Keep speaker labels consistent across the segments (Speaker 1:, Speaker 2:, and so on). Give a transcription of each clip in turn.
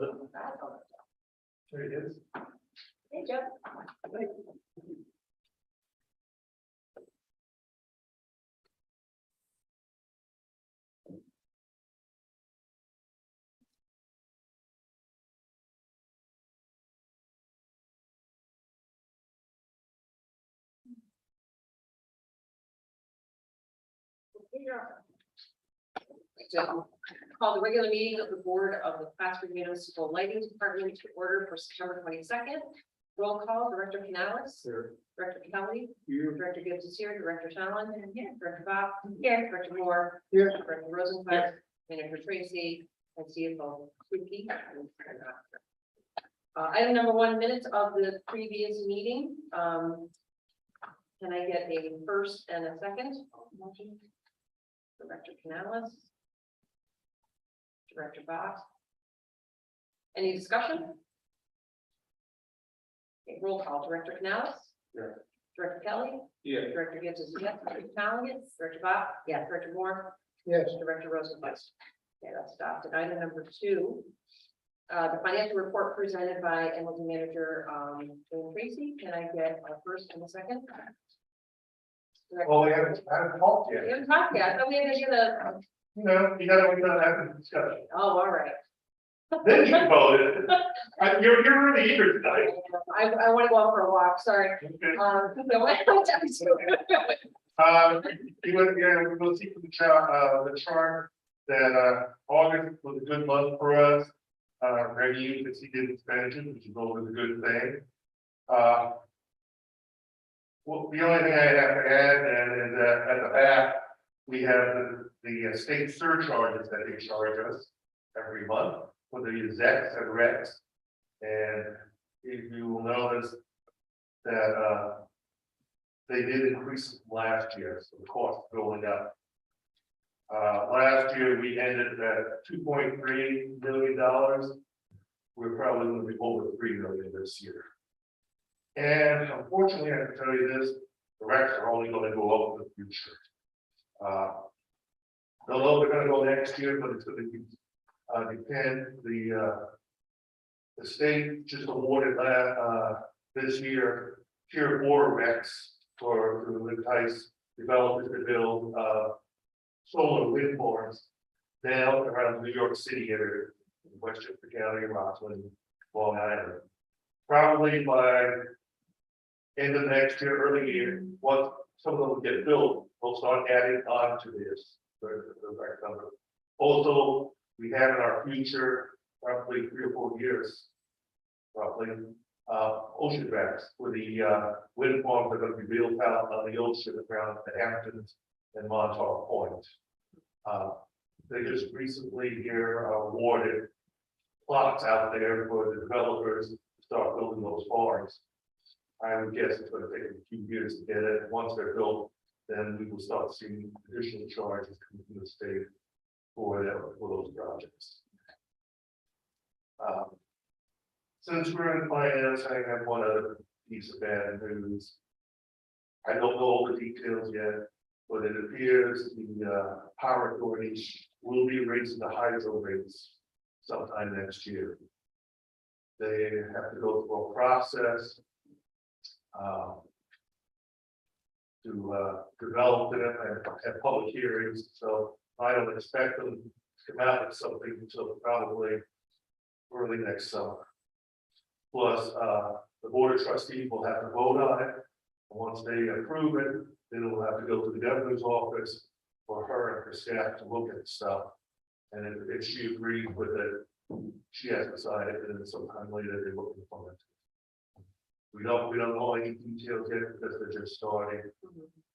Speaker 1: There it is.
Speaker 2: Hey, Jeff. So, call the regular meeting of the Board of the Plattsburgh Municipal Lighting Department to order for September 22nd. Roll call, Director Canales.
Speaker 1: Here.
Speaker 2: Director Kelly.
Speaker 1: Here.
Speaker 2: Director Gibbs is here. Director Talon. Here. Director Bob. Here. Director Moore.
Speaker 1: Here.
Speaker 2: Director Rosenfeld. Manager Tracy. And CFO Suki. Item number 1, minutes of the previous meeting. Can I get a first and a second? Motion. Director Canales. Director Bob. Any discussion? Okay, roll call. Director Canales.
Speaker 1: Yeah.
Speaker 2: Director Kelly.
Speaker 1: Yeah.
Speaker 2: Director Gibbs is yes. Director Talon. Director Bob. Yeah. Director Moore.
Speaker 1: Yes.
Speaker 2: Director Rosenfeld. Okay, that's adopted. Item number 2. The financial report presented by MLD Manager Jane Tracy. Can I get a first and a second?
Speaker 1: Well, we haven't talked
Speaker 2: We
Speaker 1: yet.
Speaker 2: haven't talked yet. I thought we had to get a.
Speaker 1: No, we gotta have a discussion.
Speaker 2: Oh, all right.
Speaker 1: Then you vote it. You're really eager tonight.
Speaker 2: I want to go out for a walk. Sorry.
Speaker 1: Okay.
Speaker 2: No, I don't have to.
Speaker 1: We will see from the chart that August was a good month for us. Revenue exceeded expenditures, which is always a good thing. Well, the only thing I have to add is that at the back, we have the state surcharges that they charge us every month for the execs and recs. And if you will notice that they did increase last year, so the cost going up. Last year, we ended at $2.3 million. We're probably going to be over $3 million this year. And unfortunately, I can tell you this, the recs are only going to go up in the future. Don't know if they're going to go next year, but it's going to depend. The state just awarded this year Tier 4 recs to entice developers to build solar wind farms down around the New York City area, Westchester County, Rockland, Long Island. Probably by end of next year, early year, once some of them get built, we'll start adding on to this. The right number. Also, we have in our future, probably 3 or 4 years, roughly, ocean tracks where the wind farms are going to be built out on the ocean around the Hamptons and Montauk Point. They just recently here awarded plots out there for the developers to start building those farms. I would guess it's going to take a few years to get it. Once they're built, then we will start seeing additional charges coming from the state for those projects. Since we're in finance, I have one other piece of bad news. I don't know all the details yet, but it appears the power authority will be raising the hydro rates sometime next year. They have to go through a process to develop it and have public hearings. So I don't expect them to come out with something until probably early next summer. Plus, the Board of Trustees will have to vote on it. And once they approve it, then it will have to go to the governor's office for her and her staff to look at stuff. And if she agrees with it, she has to sign it, and then sometime later they will implement it. We don't know any details yet because they're just starting.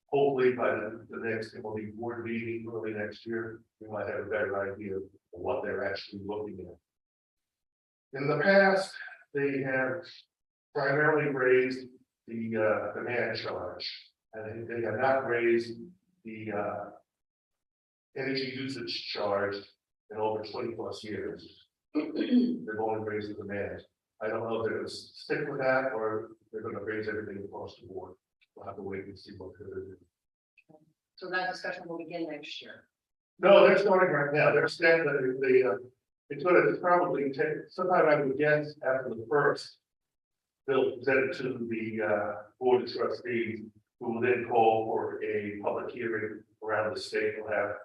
Speaker 1: Hopefully by the next MLD Board Meeting early next year, we might have a better idea of what they're actually looking at. In the past, they have primarily raised the demand charge, and they have not raised the energy usage charge in over 20+ years. They're going to raise the demand. I don't know if they're going to stick with that or they're going to raise everything across the board. We'll have to wait and see what they're doing.
Speaker 2: So that discussion will begin next year.
Speaker 1: No, they're starting right now. They're standing it's gonna probably take, sometime I would guess after the first. They'll present it to the board of trustees, who will then call for a public hearing around the state. We'll have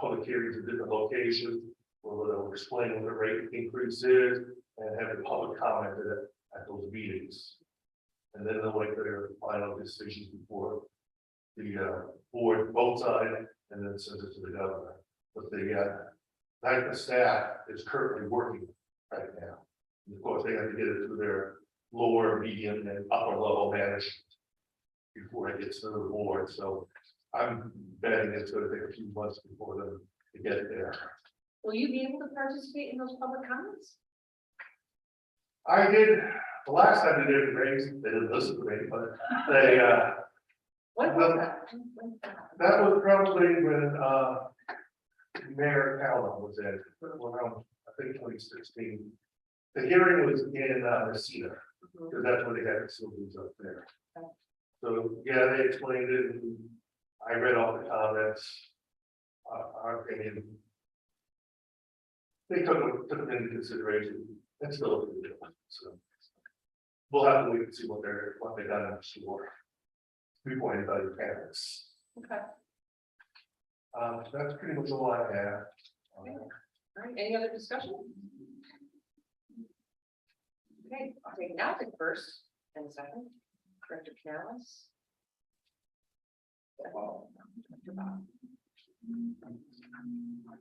Speaker 1: public hearings in different locations, where they'll explain what the rate increase is and have the public comment at those meetings. And then they'll make their final decisions before the board votes on it and then sends it to the governor. But the NIPA staff is currently working right now. And of course, they have to get it to their lower, medium, and upper level management before it gets to the board. So I'm betting it's going to take a few months before them to get there.
Speaker 2: Will you be able to participate in those public comments?
Speaker 1: I did, the last time they did raise, they didn't listen to me, but they,
Speaker 2: What was that?
Speaker 1: that was probably when, Mayor Callen was in, around, I think 2016. The hearing was in, Messina, because that's where they had facilities up there.
Speaker 2: Okay.
Speaker 1: So, yeah, they explained it, and I read all the comments, our opinion. They took them into consideration, and still, so. We'll have to wait and see what they got in the store. 3.8 value canvas.
Speaker 2: Okay,
Speaker 1: That's pretty much all I have.
Speaker 2: all right, any other discussion? Okay, I'll take now the first and second. Director Canales. Director Bob.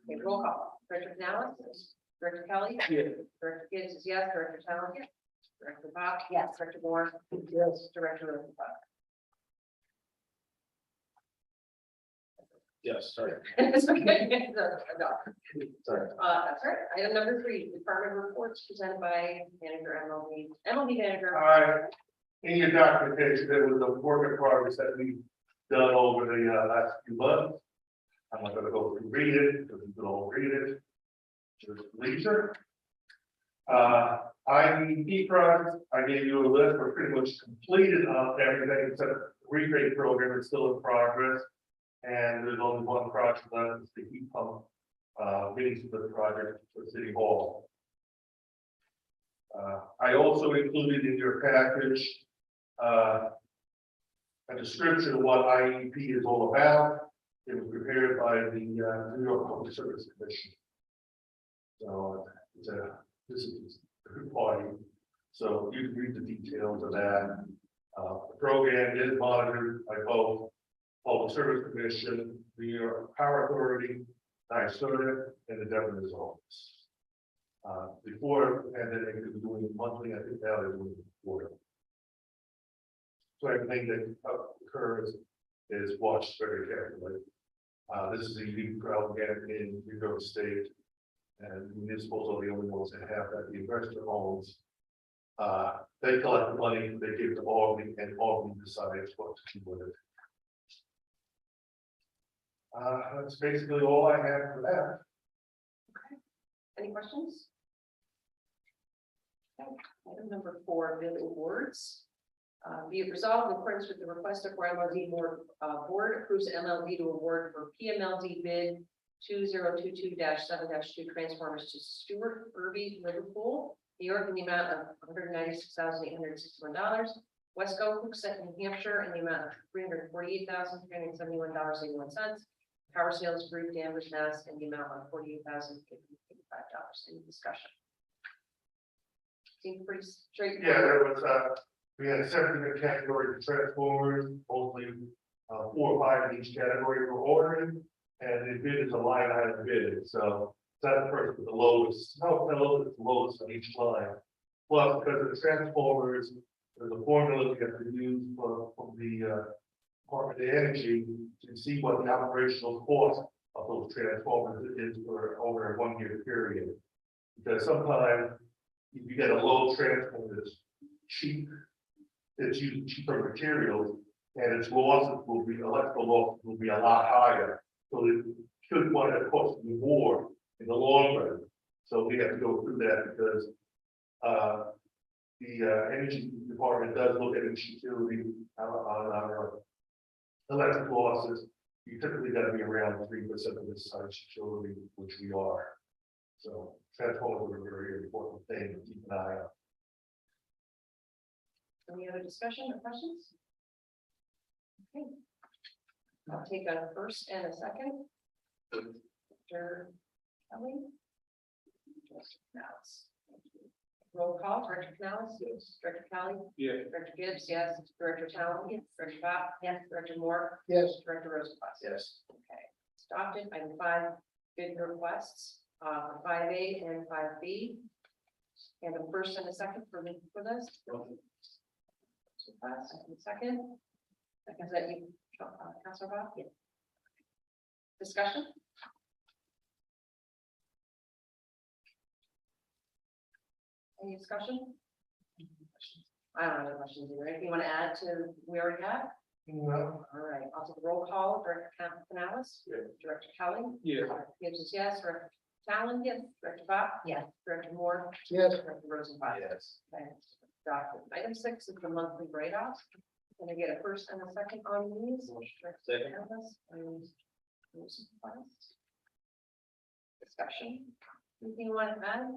Speaker 2: Okay, roll call. Director Canales. Director Kelly.
Speaker 1: Yeah.
Speaker 2: Director Gibbs is yes. Director Talon. Yes. Director Bob. Yes. Director Moore. Yes. Director Rosenbach.
Speaker 1: Yes, sorry.
Speaker 2: It's okay. No.
Speaker 1: Sorry.
Speaker 2: That's right. Item number 3, department reports presented by manager MLD manager.
Speaker 1: All right. In your documentation, there was a work in progress that we've done over the last few months. I'm not gonna go through read it, because you can all read it. Just leisure. IEP projects, I gave you a list, we're pretty much completed on everything except the rebate program is still in progress. And there's only one project left, it's the heat pump, mini split project for City Hall. I also included in your package, a description of what IEP is all about. It was prepared by the New York Public Service Commission. So this is a good party. So you can read the details of that. The program is monitored by both Public Service Commission, the New York Power Authority, NYSERDA, and the Governor's Office. Before the pandemic, they were doing it monthly. I think now they're doing it quarterly. So everything that occurs is watched very carefully. This is a unique program in New York State, and municipals are the only ones that have that. The investor owns. They collect the money, they give to Albany, and Albany decides what to do with it. That's basically all I have for that.
Speaker 2: Okay. Any questions? Okay. Item number 4, bid awards. Be it resolved in accordance with the request of MLD Board approves MLD to award for PMLD bid 2022-7-2 transformers to Stewart Irby Liverpool, New York, in the amount of $196,861. Wesco Hooksett, New Hampshire, in the amount of $348,371.81. Power Sales Group, Danvers, Mass, in the amount of $48,055. Any discussion? Seems pretty straightforward.
Speaker 1: Yeah, there was we had 7 different categories of transformers, mostly 4 or 5 in each category for ordering, and the bid is a line item bid. So that's the first with the lowest. No, it's the lowest on each line. Plus, because of the transformers, there's a formula we have to use from the Department of Energy to see what the operational cost of those transformers is for over a 1-year period. Because sometimes if you get a low transformer that's cheap, it's using cheaper materials, and its losses will be, electrical losses will be a lot higher. So it should want to cost you more in the long run. So we have to go through that because the energy department does look at each utility on our electric losses. You typically got to be around 3% of this size utility, which we are. So that's always a very important thing to keep an eye on.
Speaker 2: Any other discussion or questions? Okay. I'll take a first and a second. Director Kelly. Director Canales. Roll call, Director Canales. Yes. Director Kelly.
Speaker 3: Yeah.
Speaker 2: Director Gibbs, yes. Director Talon. Yes. Director Pop. Yes. Director Moore.
Speaker 1: Yes.
Speaker 2: Director Rosenblatt.
Speaker 1: Yes.
Speaker 2: Okay. Adopted. Item 5, bid requests, 5A and 5B. And the first and the second for this. So first and second. Is that you, Councilor Bob? Yeah. Discussion? Any discussion? I don't have any questions either. Anything you want to add to we already have?
Speaker 1: No.
Speaker 2: All right, I'll take the roll call. Director Canales?
Speaker 1: Yeah.
Speaker 2: Director Kelly?
Speaker 3: Yeah.
Speaker 2: Gibbs is yes. Director Talon? Yes. Director Bob? Yes. Director Moore?
Speaker 1: Yes.
Speaker 2: Director Rosenblatt?
Speaker 1: Yes.
Speaker 2: Okay. Adopted. Item 6 is the monthly write-offs. Can I get a first and a second on these?
Speaker 3: Second.
Speaker 2: Discussion. Anything you want to add?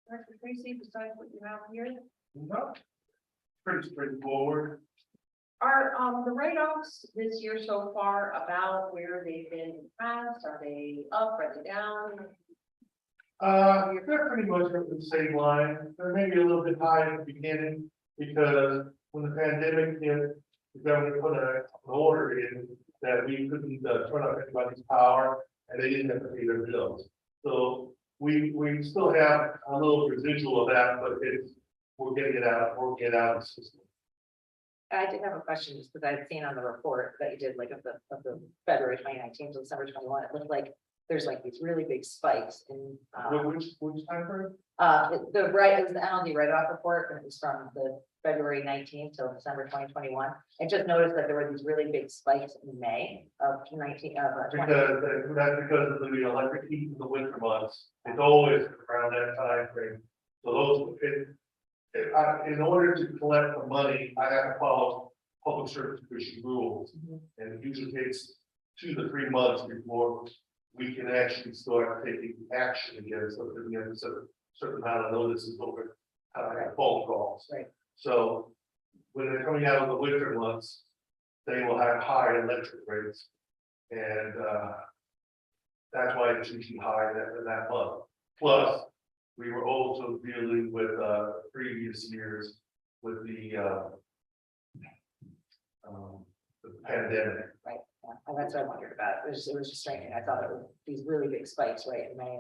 Speaker 2: Director Tracy, besides what you have here?
Speaker 1: No. Pretty straightforward.
Speaker 2: Are the write-offs this year so far about where they've been in the past? Are they up? Are they down?
Speaker 1: They're pretty much at the same line. They're maybe a little bit high at the beginning because when the pandemic hit, the government put an order in that we couldn't turn off anybody's power and they didn't have to pay their bills. So we still have a little residual of that, but we're getting it out, working it out of the system.
Speaker 4: I did have a question just because I had seen on the report that you did like of the February 2019 to December 21, it looked like there's like these really big spikes in
Speaker 1: Which time frame?
Speaker 4: it was the MLD write-off report, and it was from the February 19th till December 2021. I just noticed that there were these really big spikes in May of 20.
Speaker 1: Because that's because of the electric heat in the winter months. It's always around that time frame. So those, in order to collect the money, I have to follow public service commission rules. And it usually takes 2 to 3 months before we can actually start taking action against something. We have a certain amount of notices over phone calls.
Speaker 4: Right.
Speaker 1: So when they're coming out of the winter months, they will have high electric rates. And that's why it's usually high that month. Plus, we were also dealing with previous years with the pandemic.
Speaker 4: Right, yeah, and that's what I wondered about. It was just strange. I thought it was these really big spikes right in May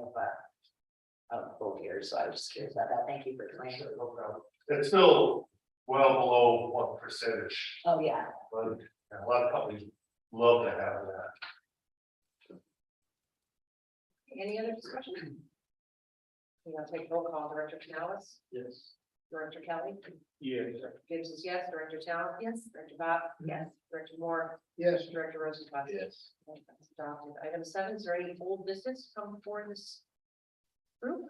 Speaker 4: of both years. So I was just curious about that. Thank you for explaining.
Speaker 1: No problem. It's still well below 1%.
Speaker 4: Oh, yeah.
Speaker 1: But a lot of companies love to have that.
Speaker 2: Any other discussion? You want to take roll call, Director Canales?
Speaker 3: Yes.
Speaker 2: Director Kelly?
Speaker 3: Yeah.
Speaker 2: Director Gibbs is yes. Director Talon? Yes. Director Bob?
Speaker 4: Yes.
Speaker 2: Director Moore?
Speaker 1: Yes.
Speaker 2: Director Rosenblatt?
Speaker 1: Yes.
Speaker 2: Okay, that's adopted. Item 7, is there any old business come before this group?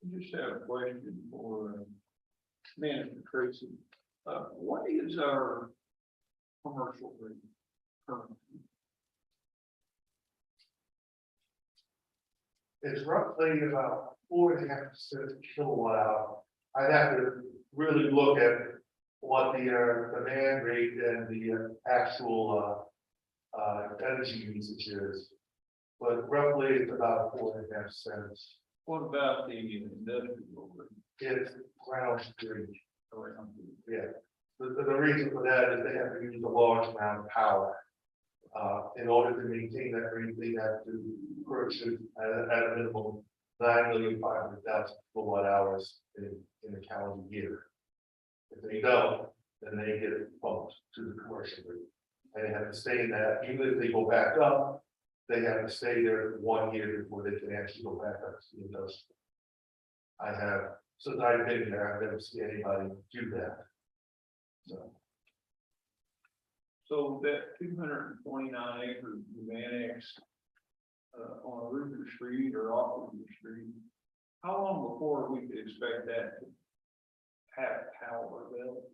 Speaker 3: I just have a question for Manager Tracy. What is our commercial rate currently?
Speaker 1: It's roughly about 4.5% kilowatt hour. I'd have to really look at what the demand rate and the actual energy usage is. But roughly it's about 4.5 cents.
Speaker 3: What about the industrial rate?
Speaker 1: It's ground three.
Speaker 3: Around
Speaker 1: Yeah. The reason for that is they have to use a large amount of power. In order to maintain that rate, they have to purchase at a minimum 9,500,000 kilowatt hours in a calendar year. If they don't, then they get it bumped to the commercial rate. And they have to stay in that, even if they go back up, they have to stay there for 1 year before they can actually go back up to the industrial. I have, since I've been there, I've never seen anybody do that.
Speaker 3: So that 229 acres you annexed on River Street or off River Street, how long before we could expect that to have power available?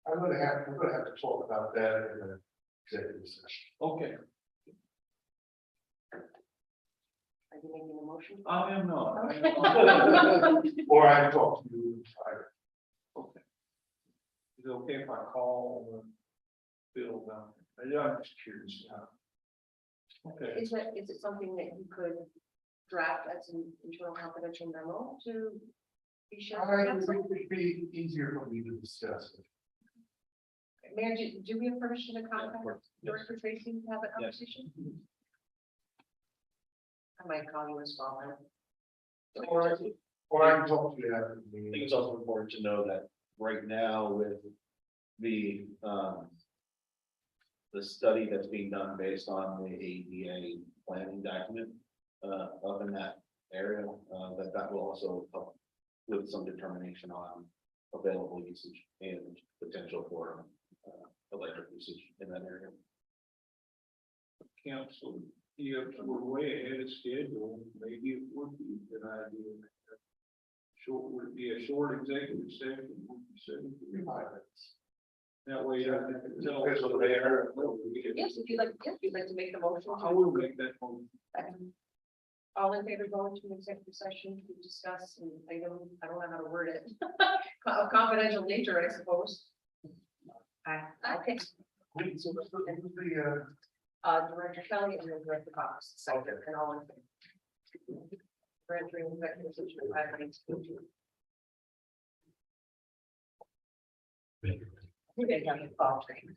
Speaker 1: I'm gonna have to talk about that in an executive session.
Speaker 3: Okay.
Speaker 2: Are you making a motion?
Speaker 3: I am not.
Speaker 1: Or I can talk to you.
Speaker 3: Okay. Is it okay if I call Bill down? I'm just curious. Okay,
Speaker 2: Is it something that you could draft as an internal confidential memo to be shared?
Speaker 1: I think it'd be easier for me to discuss it.
Speaker 2: Mayor, do we have permission to contact Director Tracy to have a conversation? I might call you as well.
Speaker 1: Or I can talk to you after the
Speaker 5: I think
Speaker 1: meeting.
Speaker 5: it's also important to know that right now with the study that's being done based on the ADA planning document, up in that area, that will also help with some determination on available usage and potential for, electric usage in that area.
Speaker 3: council, if we're way ahead of schedule, maybe it would be a good idea. Short, would be a short executive session, would be 7 minutes. That way, I can tell.
Speaker 1: Depends on the mayor.
Speaker 2: Yes, if you'd like to make the motion.
Speaker 3: I will make that motion.
Speaker 2: All in favor of going to an executive session to discuss, and I don't know how to word it. Of confidential nature, I suppose. Okay,
Speaker 1: So who's the,
Speaker 2: Director Kelly and then Director Cox, second, and all in favor. We're entering executive session at 5:19.
Speaker 4: We didn't have the fall train.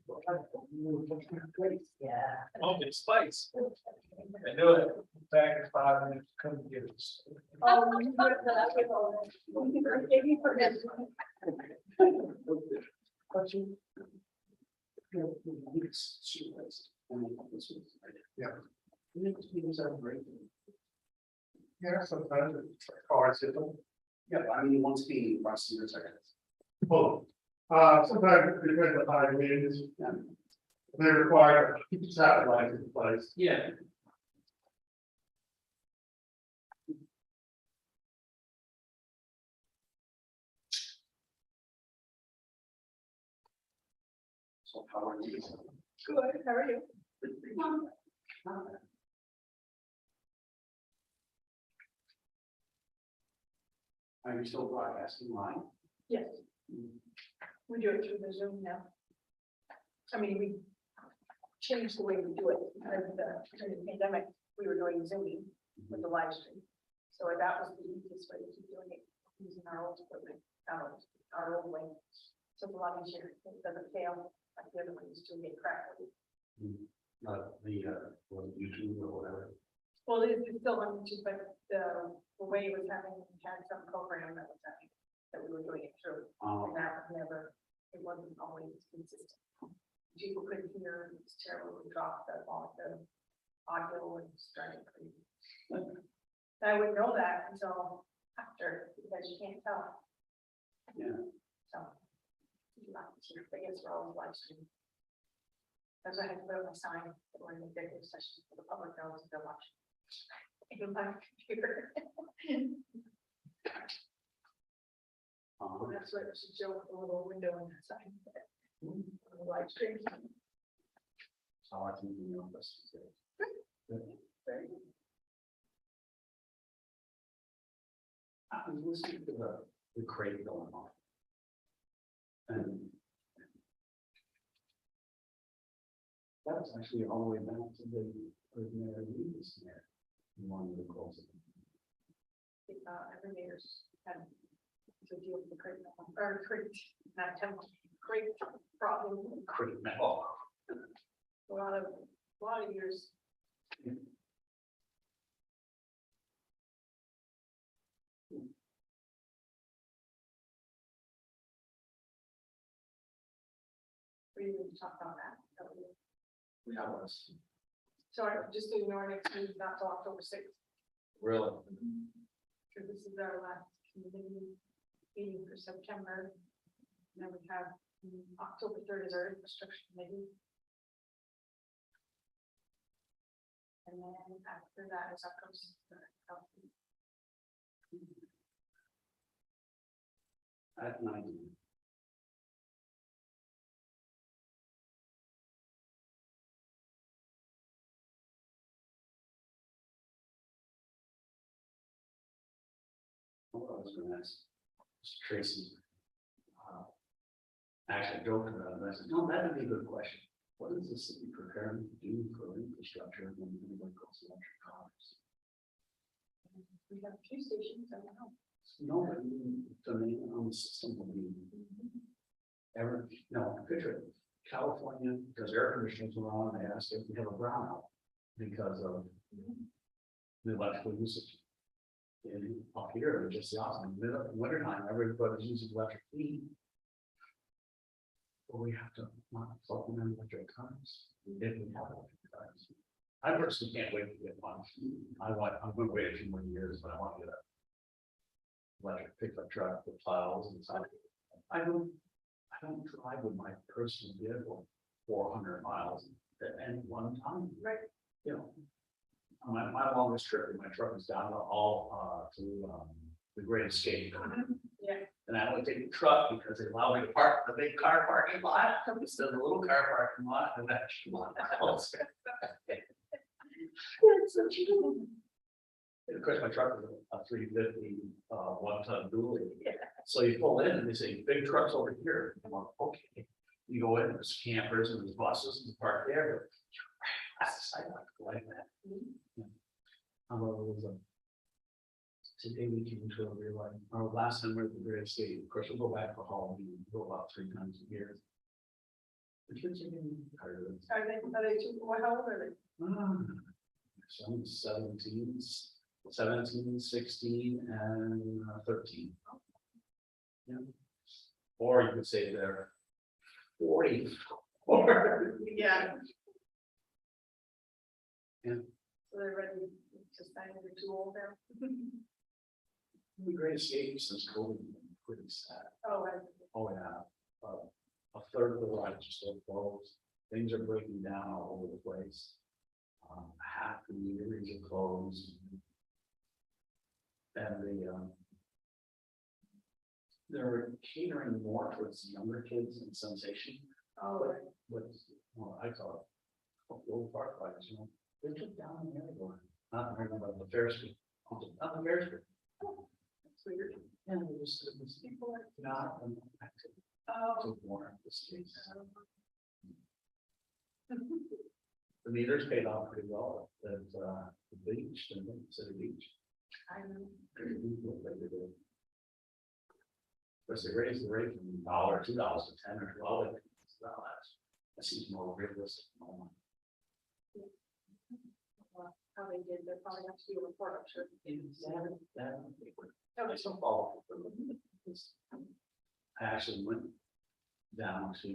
Speaker 4: Yeah.
Speaker 3: Oh, it's spice. I knew it. Back in 5 minutes, come get us.
Speaker 1: yeah, sometimes it's hard to them.
Speaker 6: Yeah, I mean, once being rusty or second.
Speaker 1: Oh, sometimes it depends on how it is. They require satellite in place.
Speaker 6: Yeah. So how are you?
Speaker 2: Good, how are you?
Speaker 6: Are you still broadcasting live?
Speaker 2: Yes. We do it through the Zoom now. I mean, we changed the way we do it, because during the pandemic, we were doing Zooming with the live stream. So that was the easiest way to keep doing it, using our old equipment, our old way. So it's a lot easier, it doesn't fail, like the other one used to get cracked.
Speaker 6: Not the YouTube or whatever.
Speaker 2: Well, it's still on YouTube, but the way it was happening, we had some program that was happening, that we were doing it through. And that was never, it wasn't always consistent. People couldn't hear, it was terrible, we dropped the audio and started crazy. I wouldn't know that until after, because you can't tell.
Speaker 6: Yeah.
Speaker 2: So. I guess we're always live streaming. That's why I had to put up my sign that we're in the executive session for the public knows if they're watching. In my computer. That's what it should show with a little window on the side. On the live stream.
Speaker 6: So I think you know this.
Speaker 2: Very good.
Speaker 6: I was listening to the crate going on. And that was actually all the way back to the ordinary leaders there. In one of the calls.
Speaker 2: Every mayor's had to deal with the crate, or crate, not temple, crate problem,
Speaker 6: Crate metal.
Speaker 2: a lot of years. We didn't talk about that.
Speaker 6: Yeah, it was.
Speaker 2: So just so you know, our next meeting is not till October 6th.
Speaker 5: Really?
Speaker 2: Because this is our last committee meeting for September. And then we have October 3rd is our infrastructure committee. And then after that is October.
Speaker 6: At 90. was gonna ask Mr. Tracy. Actually, joked about it, and I said, no, that would be a good question. What is the city preparing to do for infrastructure when anybody goes electric cars?
Speaker 2: We have a few stations, I don't know.
Speaker 6: No, but the main on the system will be. Picture it, California, because air conditioners were on, they asked if we have a brownout because of the electrical usage. And up here, it's just the opposite. In the winter time, everybody's using electric heat. But we have to not plug in electric cars. If we have electric cars. I personally can't wait to get one. I'm gonna wait a few more years, but I want to get a electric pickup truck with plows and stuff. I don't drive with my personal vehicle 400 miles at any one time.
Speaker 2: Right.
Speaker 6: You know, my longest trip in my truck is down to the Great Escape.
Speaker 2: Yeah.
Speaker 6: And I only take the truck because they allow me to park in the big car parking lot instead of the little car parking lot and that one house. And of course, my truck is a 350 one-ton dually.
Speaker 2: Yeah.
Speaker 6: So you pull in and they say, big trucks over here. I'm like, okay. You go in, there's campers and there's buses and park there. I like that. Today we came to a real life. Our last time we were at the Great State, of course, we'll go back for Halloween, we go about 3 times a year. The kids are getting tired of it.
Speaker 2: Are they too, how old are they?
Speaker 6: Some 17, 16, and 13. Yeah. Or you could say they're 40.
Speaker 2: Yeah.
Speaker 6: Yeah.
Speaker 2: So they're ready to sign, they're too old now.
Speaker 6: The Great Escape since COVID has been pretty sad.
Speaker 2: Oh,
Speaker 6: Oh, yeah. A third of the rides are still closed. Things are breaking down all over the place. Half the meters are closed. And they're catering more towards younger kids and sensation. But well, I call it old park rides, you know. They took down the airport. Not worrying about the Ferris wheel. Not the Ferris wheel.
Speaker 2: that's weird.
Speaker 6: And it was not an activity.
Speaker 2: Oh.
Speaker 6: To warrant this case. The meters paid off pretty well at the beach, and the city beach.
Speaker 2: I know.
Speaker 6: Of course, they raised the rate from $1, $2 to 10 or 12. That seems more realistic.
Speaker 2: How they did, they're probably have to do a report, I'm sure.
Speaker 6: There's some follow up. I actually went down to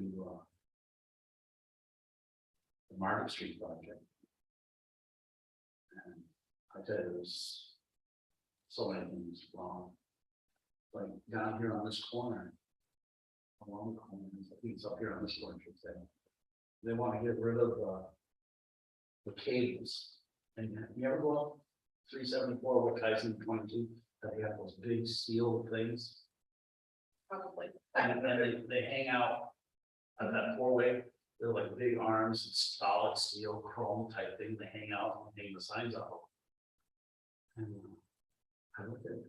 Speaker 6: the Market Street project. And I tell you, there was so many things wrong. Like down here on this corner, along the corner, I think it's up here on this corner, I should say. They want to get rid of the cables. And you ever go up 374 with Tyson 22, that they have those big steel things,
Speaker 2: Probably.
Speaker 6: and then they hang out on that 4-way. They're like big arms, it's solid steel, chrome type thing. They hang out and hang the signs up. And I looked at it.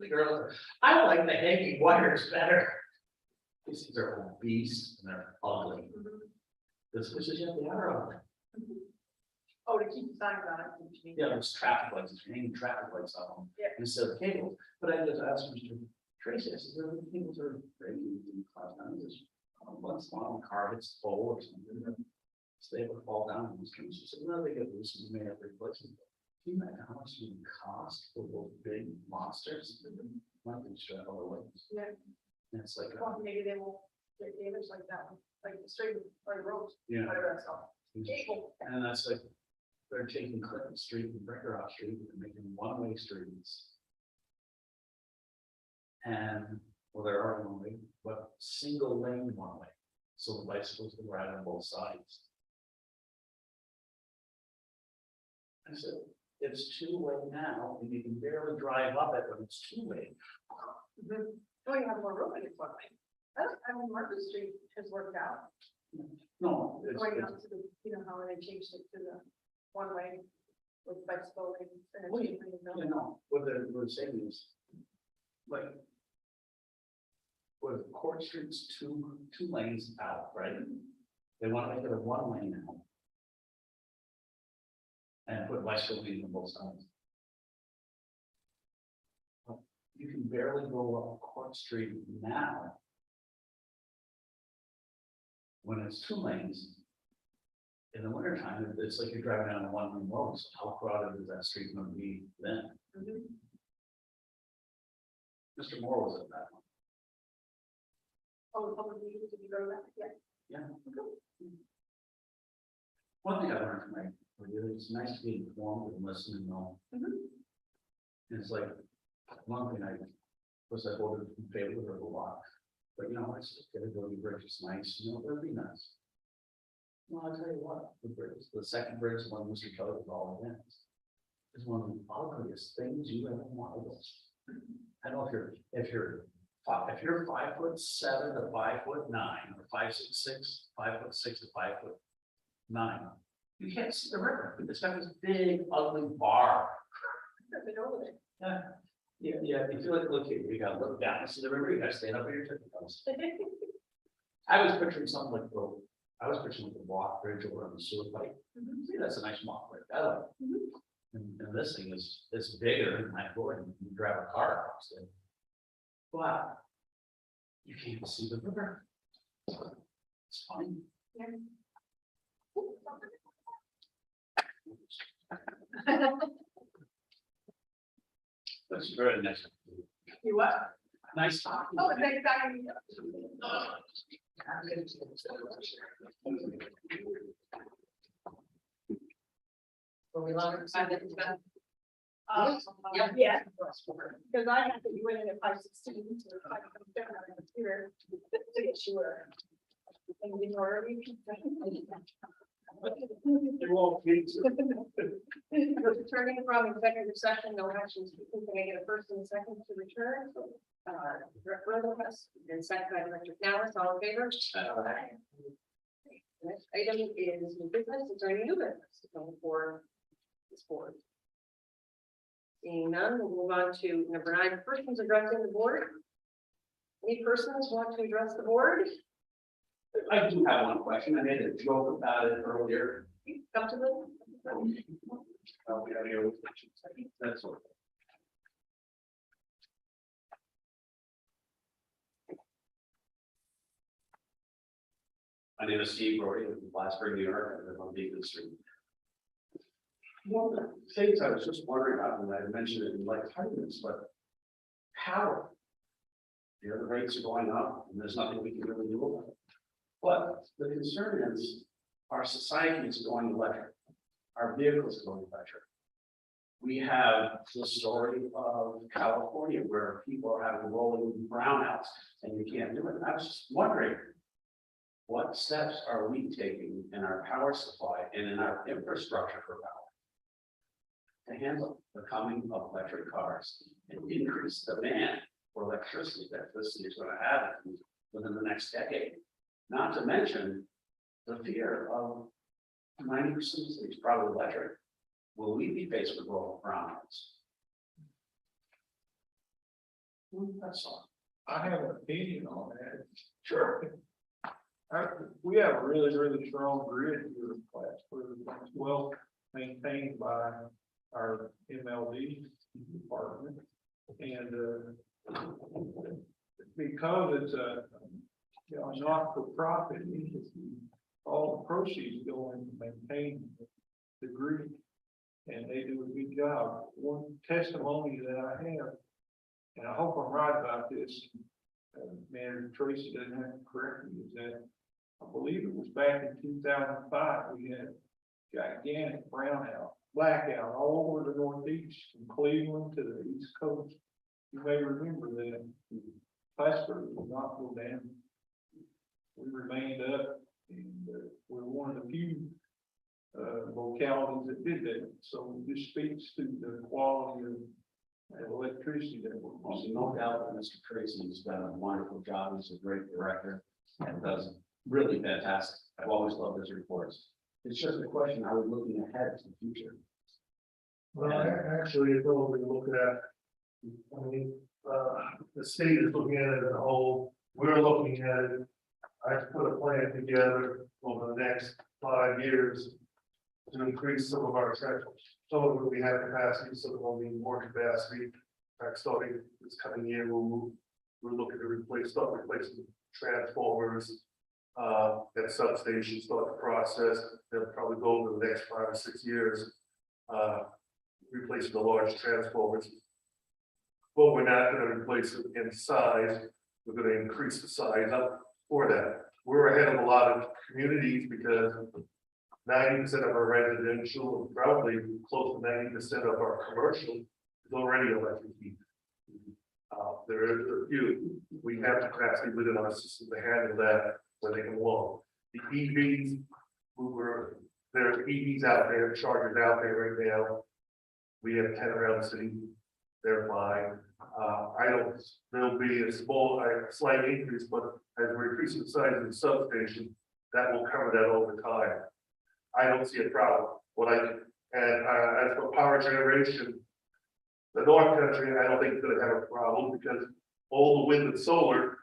Speaker 6: The girl, I like the hanging wires better. These things are obese and they're ugly. This is yet the other ugly.
Speaker 2: Oh, to keep the signs on it. what you mean.
Speaker 6: Yeah, there's traffic lights, it's hanging traffic lights on them.
Speaker 2: Yeah.
Speaker 6: Instead of cables. But I just asked Mr. Tracy, I said, the cables are breaking in class nine. Once in a while, a car hits the pole or something. So they would fall down in these trees. She said, no, they get loose and we may have to replace them. Can you imagine how much it would cost for those big monsters? Might be straight all the way.
Speaker 2: Yeah.
Speaker 6: And it's like,
Speaker 2: Well, maybe they will get damaged like that one, like the straight or the roads,
Speaker 6: yeah.
Speaker 2: whatever that's called. Cable.
Speaker 6: And that's like, they're taking Clinton Street and Breckenridge Street and making one-way streets. And, well, there are one-way, but single lane one-way. So the bicycles can ride on both sides. I said, it's two-way now, and you can barely drive up it when it's two-way.
Speaker 2: Oh, you have more room in it, one way. I mean, Market Street has worked out,
Speaker 6: No, it's,
Speaker 2: going out to the, you know, how they changed it to the one way with bicycle lanes and.
Speaker 6: Well, you know, what they're saying is, like. Was Court Street's two lanes out, right? They want to make it a one lane now. And put bicycle lanes on both sides. You can barely go up Court Street now. When it's two lanes. In the wintertime, it's like you're driving down a one lane road, so how crowded is that street gonna be then? Mr. Moore was at that one.
Speaker 2: Oh, did you go to that? Yeah.
Speaker 6: Yeah. One thing I learned from my review, it's nice to be informed and listen and know. And it's like, one thing I voted in favor of a lot, but you know, it's just gonna go to bridge, it's nice, you know, it'll be nice. Well, I'll tell you what, the second bridge, the one Mr. Kelly was all against, is one of the ugliest things you ever want to do. I don't know if you're 5'7" to 5'9", or 5'6", 5'6" to 5'9", you can't see the river. It's got this big ugly bar. Yeah. Yeah, if you look here, you gotta look down and see the river, you gotta stand up on your tippy toes. I was picturing something like the walk bridge over on the sewer pipe. See, that's a nice walk bridge. I like it. And this thing is bigger than my board, and you drive a car across it. But you can't see the river. It's fine. That's very nice.
Speaker 2: You what?
Speaker 6: Nice talking.
Speaker 2: Oh, next time.
Speaker 4: Were we longer?
Speaker 2: Yeah. Because I have to be winning at 5:16, so if I come down on the computer to get sure. And you know, returning from executive session, no actions, can I get a first and a second to return? Referral and second by Director Callis, all in favor? Next item is new business, is there any new business to come before this board? Seeing none, we'll move on to number 9, persons addressing the board. Any persons want to address the board?
Speaker 6: I do have one question. I made a joke about it earlier.
Speaker 2: Come to them.
Speaker 6: That's all. My name is Steve Brody of Plattsburgh, New York. I live on Beacon Street. One of the things I was just wondering about, and I mentioned it in like 5 minutes, but power. The other rates are going up, and there's nothing we can really do about it. But the concern is our society is going electric. Our vehicles going electric. We have the story of California where people are having rolling brownouts and you can't do it. And I was just wondering, what steps are we taking in our power supply and in our infrastructure for power to handle the coming of electric cars and increase demand for electricity that this city is going to have within the next decade? Not to mention the fear of 90% of cities probably electric. Will we be faced with rolling brownouts? That's all.
Speaker 3: I have an opinion on that.
Speaker 6: Sure.
Speaker 3: We have a really strong grid here in Plattsburgh. It's well maintained by our MLD department. And because it's a not-for-profit entity, all the proceeds go in to maintain the grid. And they do a good job. One testimony that I have, and I hope I'm right about this, Manager Tracy doesn't have to correct me, is that I believe it was back in 2005, we had gigantic blackout all over the Northeast, from Cleveland to the East Coast. You may remember that Plattsburgh did not go down. We remained up, and we're one of the few localities that did that. So this speaks to the quality of electricity that we're
Speaker 6: Well, no doubt that Mr. Tracy has done a wonderful job. He's a great director and does really fantastic. I've always loved his reports. It's just a question, are we looking ahead to the future?
Speaker 1: Well, actually, if we look at, I mean, the state is looking at it as a whole, we're looking at it. I put a plan together over the next 5 years to increase some of our centers. Some of it we have capacity, some will need more capacity. In fact, starting this coming year, we're looking to start replacing transformers, at substations, start the process. They'll probably go over the next 5 or 6 years, replacing the large transformers. But we're not gonna replace it in size, we're gonna increase the size up for that. We're ahead of a lot of communities because 90% of our residential, and probably close to 90% of our commercial is already electric heat. There are a few, we have capacity within our system to handle that when they come along. The EVs, there are EVs out there, chargers out there right now. We have 10 around the city, they're fine. There'll be a slight increase, but as we increase the size of the substation, that will cover that over time. I don't see a problem. As for power generation, the North Country, I don't think is gonna have a problem because all the wind and solar,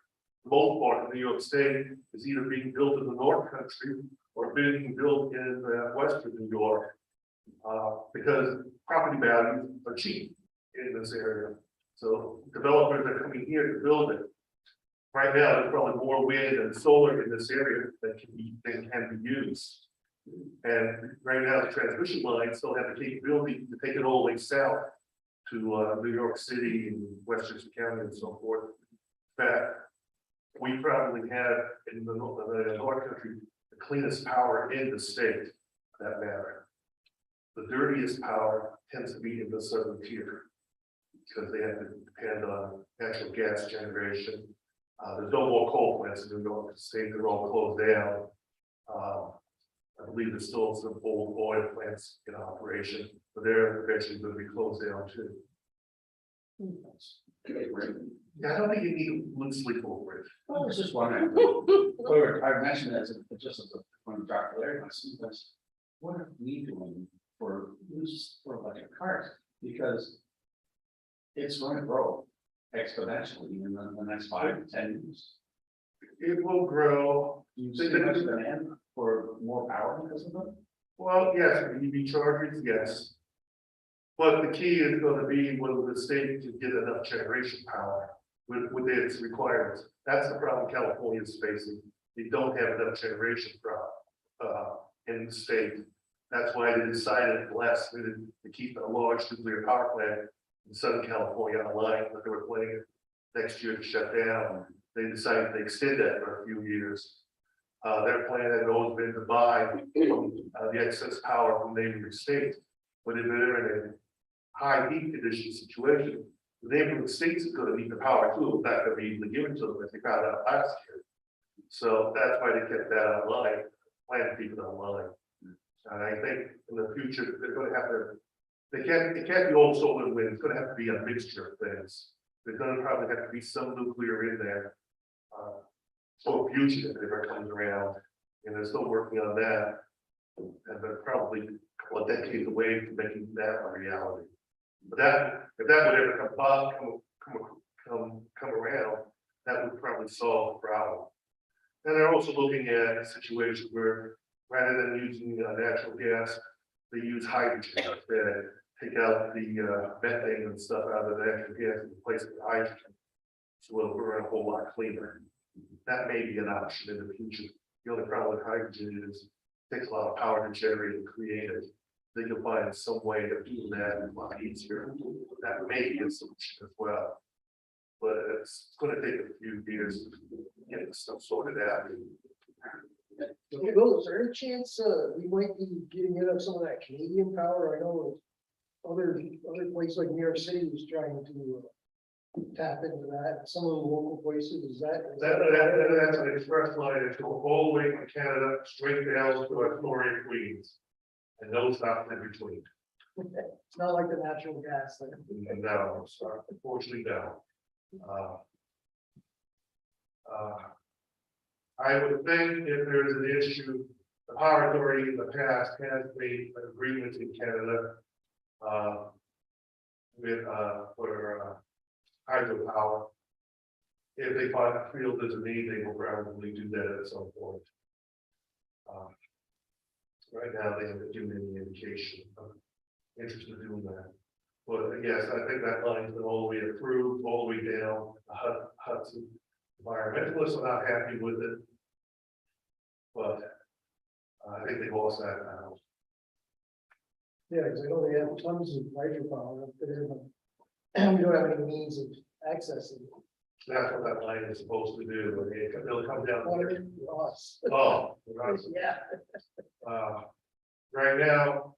Speaker 1: most part of New York State is either being built in the North Country or being built in Western New York. Because property values are cheap in this area. So developers are coming here to build it. Right now, there's probably more wind and solar in this area that can be used. And right now, the transmission lines still have the capability to take it all the way south to New York City and Westchester County and so forth. In fact, we probably have in the North Country the cleanest power in the state, for that matter. The dirtiest power tends to be in the southern tier because they have to depend on natural gas generation. There's no more coal plants in New York State; they're all closed down. I believe there's still some old oil plants in operation, but they're eventually going to be closed down too. Yeah, I don't think you need to loosely over it.
Speaker 6: I was just wondering, I mentioned as just as a one drop there, what are we doing for electric cars? Because it's going to grow exponentially in the next 5 to 10 years.
Speaker 1: It will grow.
Speaker 6: Do you see much demand for more power because of it?
Speaker 1: Well, yes, for EV chargers, yes. But the key is going to be whether the state can get enough generation power with its requirements. That's the problem California is facing. They don't have enough generation in the state. That's why they decided at the last minute to keep a large nuclear power plant in Southern California online, but they were planning next year to shut down. They decided to extend that for a few years. Their plan had always been to buy the excess power from neighboring states. But if they're in a high heat condition situation, the neighboring states is going to need the power too. It's not going to be easily given to them as they found out last year. So that's why they kept that online, plan to keep it online. And I think in the future, they're going to have to, it can't be all solar and wind. It's going to have to be a mixture of things. There's going to probably have to be some nuclear in there. For fusion if it ever comes around, and they're still working on that. And they're probably a couple of decades away from making that a reality. But that, if that would ever come around, that would probably solve the problem. And they're also looking at a situation where rather than using natural gas, they use hydrogen instead. Take out the methane and stuff out of the natural gas and replace it with hydrogen. So it'll burn a whole lot cleaner. That may be an option in the future. The only problem with hydrogen is it takes a lot of power to generate and create it. Then you'll find some way of doing that a lot easier. That may be a solution as well. But it's going to take a few years to get this stuff sorted out.
Speaker 7: Okay, Bill, is there any chance we might be getting rid of some of that Canadian power? I know other places like New York City is trying to tap into that. Some of the local places, is that?
Speaker 1: That's an express line that goes all the way from Canada straight down to Victoria, Queens. And no stops in between.
Speaker 7: It's not like the natural gas thing.
Speaker 1: And no, sorry, unfortunately, no. I would think if there's an issue, the power authority in the past has made an agreement in Canada for hydropower. If they feel there's a need, they will probably do that at some point. Right now, they haven't given any indication of interest in doing that. But yes, I think that line's been all the way approved, all the way down Hudson. Environmentalists are not happy with it. But I think they lost that now.
Speaker 7: Yeah, because I know they have tons of hydropower up there, but we don't have any means of accessing it.
Speaker 1: That's what that line is supposed to do. I mean, it'll come down.
Speaker 7: Water for us.
Speaker 1: Oh, right.
Speaker 4: Yeah.
Speaker 1: Right now,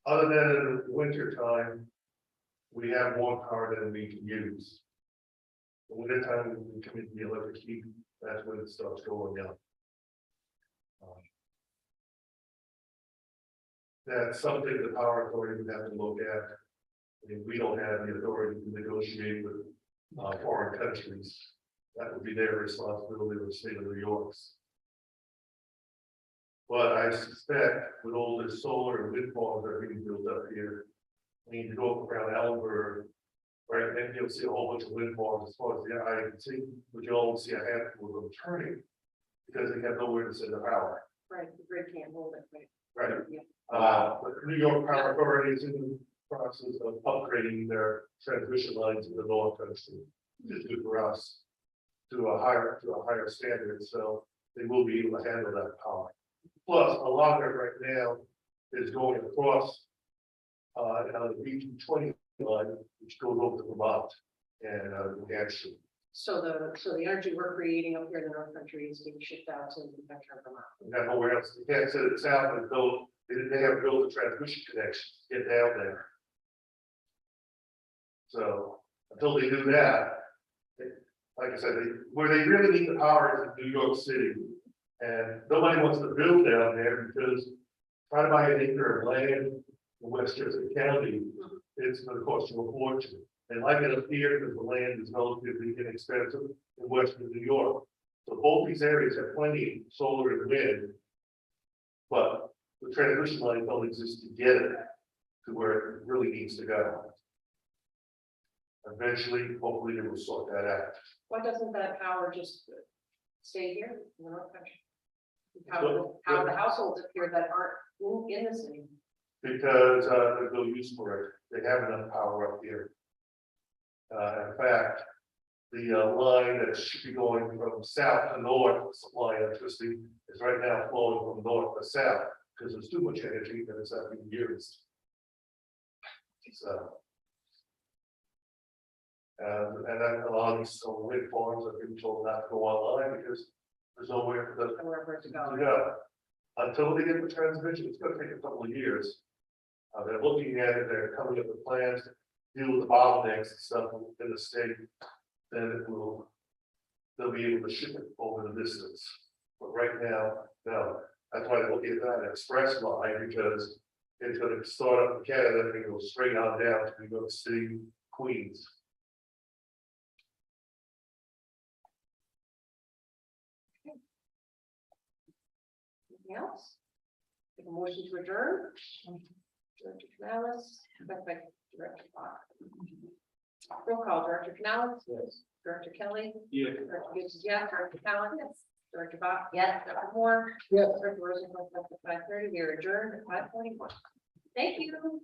Speaker 1: other than in the winter time, we have more power than we can use. The winter time, we come into the electric heat, that's when it starts going down. That's something the power authority would have to look at. I mean, we don't have the authority to negotiate with foreign countries. That would be their responsibility with the state of New York's. But I suspect with all this solar and wind farms that are being built up here, I mean, to go up around Allenburg, right, then you'll see a whole bunch of wind farms as far as the eye can see, but you'll only see a handful of them turning because they have nowhere to send the power.
Speaker 2: Right, the grid can't hold it, right?
Speaker 1: Right.
Speaker 2: Yeah.
Speaker 1: The New York Power Authority is in the process of upgrading their transmission lines in the North Country. Which is good for us to a higher standard, so they will be able to handle that power. Plus, a lot of it right now is going across the region 20 line, which goes over to Vermont and New Hampshire.
Speaker 2: So the energy we're creating up here in the North Country is being shipped out to the Metro Vermont.
Speaker 1: We got nowhere else. They can't set it south and build. They haven't built a transmission connection to get down there. So until they do that, like I said, where they really need the power is in New York City. And nobody wants to build down there because trying to buy an acre of land in Westchester County, it's going to cost you a fortune. And like it up here, because the land is relatively inexpensive in Western New York. So both these areas have plenty of solar and wind. But the transmission line don't exist to get it to where it really needs to go. Eventually, hopefully they will sort that out.
Speaker 2: Why doesn't that power just stay here in the North Country?
Speaker 1: So-
Speaker 2: How the households up here that aren't in the city?
Speaker 1: Because there's no use for it. They have enough power up here. In fact, the line that should be going from south to north, supply electricity, is right now flowing from north to south because there's too much energy that is not being used. So. And then a lot of these solar wind farms are being told not to go online because there's nowhere for them
Speaker 2: Wherever it's
Speaker 1: to
Speaker 2: going.
Speaker 1: go. Until they get the transmission, it's gonna take a couple of years. They're looking at it, they're coming up with plans, to deal with the bottlenecks and stuff in the state. Then they'll be able to ship it over the distance. But right now, no, that's why they're looking at that express line, because it's gonna start up in Canada and go straight on down to New York City, Queens.
Speaker 2: Anything else? Make a motion to adjourn. Director Canales, second by Director Bach. Roll call, Director Canales.
Speaker 1: Yes.
Speaker 2: Director Kelly.
Speaker 3: Yeah.
Speaker 2: Director Gibbs, yes. Director Callen. Yes. Director Bach.
Speaker 4: Yes.
Speaker 2: Dr. Moore.
Speaker 7: Yes.
Speaker 2: Director Rosenfeld, at 5:30. We are adjourned at 5:21. Thank you.